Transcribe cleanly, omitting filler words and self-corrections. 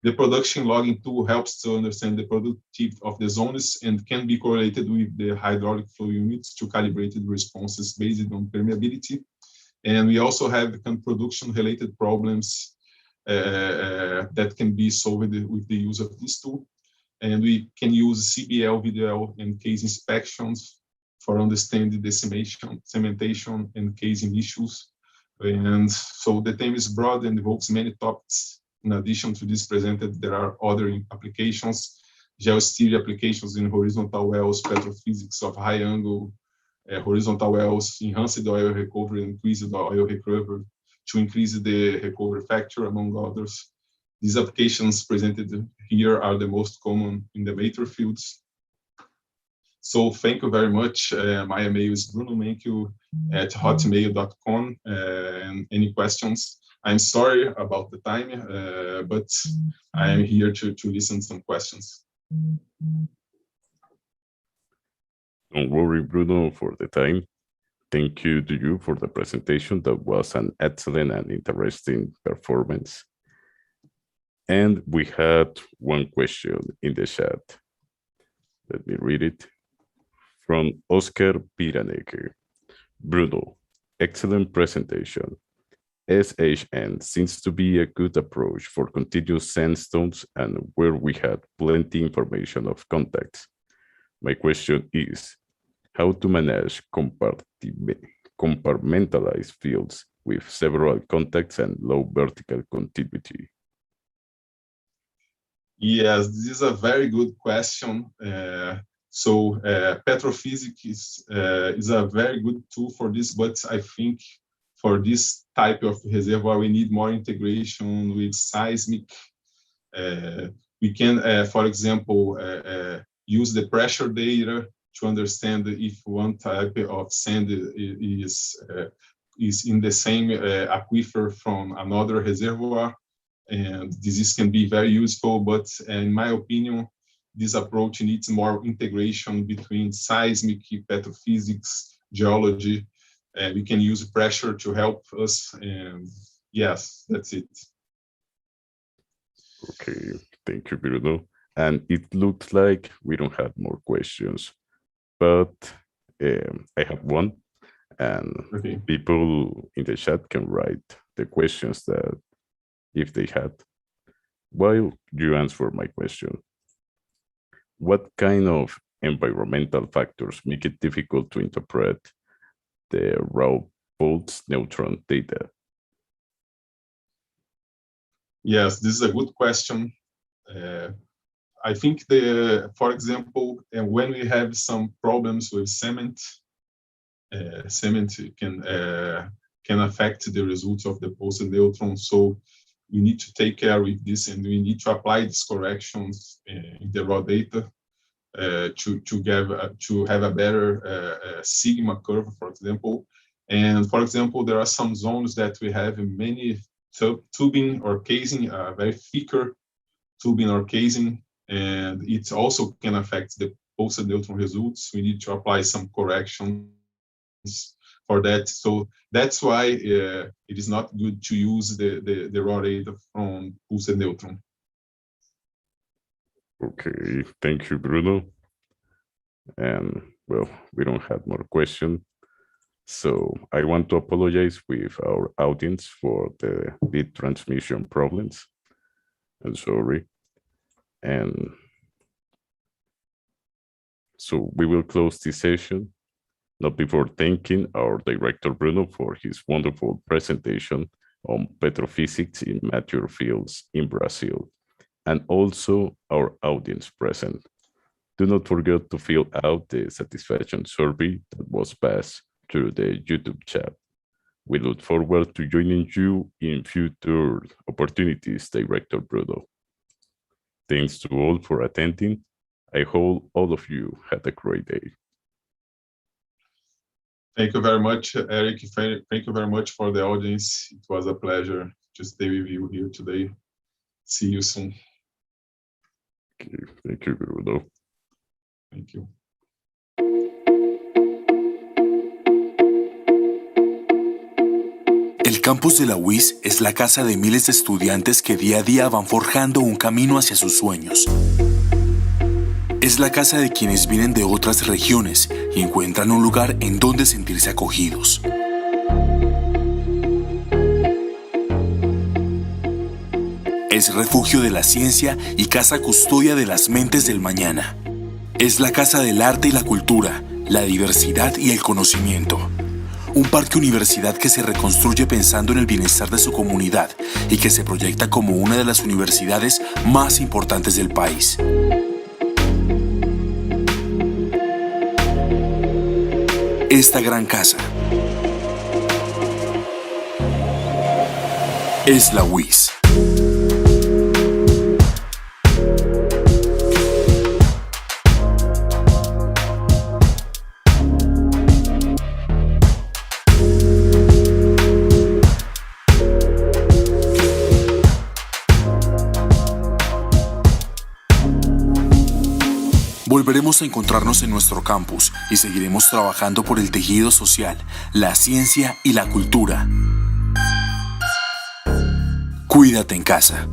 The production logging tool helps to understand the productivity of the zones and can be correlated with the hydraulic flow units to calibrated responses based on permeability. And we also have production-related problems that can be solved with the use of this tool. And we can use CBL, VDL, and case inspections for understanding the cementation, and casing issues. And so the theme is broad and invokes many topics. In addition to this presented, there are other applications, geosteel applications in horizontal wells, petrophysics of high angle, horizontal wells, enhanced oil recovery, increased oil recovery to increase the recovery factor, among others. These applications presented here are the most common in the major fields. So thank you very much. My email is brunomencio@hotmail.com. And any questions? I'm sorry about the time, but I am here to listen to some questions. Don't worry, Bruno, for the time. Thank you to you for the presentation. That was an excellent and interesting performance. And we had one question in the chat. Let me read it. From Oscar Piraneke. Bruno, excellent presentation. SHN seems to be a good approach for continuous sandstones and where we had plenty information of contacts. My question is, how to manage compartmentalized fields with several contacts and low vertical continuity? Yes, this is a very good question. Petrofísica is a very good tool for this, but I think for this type of reservoir, we need more integration with seismic. We can, for example, use the pressure data to understand if one type of sand is in the same aquifer from another reservoir, and this can be very useful. But in my opinion, this approach needs more integration between seismic, petrophysics, geology. We can use pressure to help us, and yes, that's it. Okay, thank you, Bruno. And it looks like we don't have more questions, but I have one, and okay. People in the chat can write the questions that if they had. While you answer my question, what kind of environmental factors make it difficult to interpret the raw pulse neutron data? Yes, this is a good question. I think for example, when we have some problems with cement, cement can affect the results of the pulse neutron. So we need to take care with this, and we need to apply these corrections in the raw data to have a better sigma curve, for example. And for example, there are some zones that we have many tubing or casing, very thicker tubing or casing, and it also can affect the pulsed neutron results. We need to apply some corrections for that. So that's why it is not good to use the raw data from pulsed neutron. Okay, thank you, Bruno. And well, we don't have more questions. So I want to apologize with our audience for the bit transmission problems. I'm sorry. And so we will close this session, not before thanking our director Bruno for his wonderful presentation on petrophysics in mature fields in Brazil, and also our audience present. Do not forget to fill out the satisfaction survey that was passed through the YouTube chat. We look forward to joining you in future opportunities, Director Bruno. Thanks to all for attending. I hope all of you had a great day. Thank you very much, Eric. Thank you very much for the audience. It was a pleasure to stay with you here today. See you soon. Okay, thank you, Bruno. Thank you. campus de la UIS es la casa de miles de estudiantes que día a día van forjando un camino hacia sus sueños. Es la casa de quienes vienen de otras regiones y encuentran un lugar en donde sentirse acogidos. Es refugio de la ciencia y casa custodia de las mentes del mañana. Es la casa del arte y la cultura, la diversidad y el conocimiento. Un parque universidad que se reconstruye pensando en el bienestar de su comunidad y que se proyecta como una de las universidades más importantes del país. Esta gran casa es la UIS. Volveremos a encontrarnos en nuestro campus y seguiremos trabajando por el tejido social, la ciencia y la cultura. Cuídate en casa.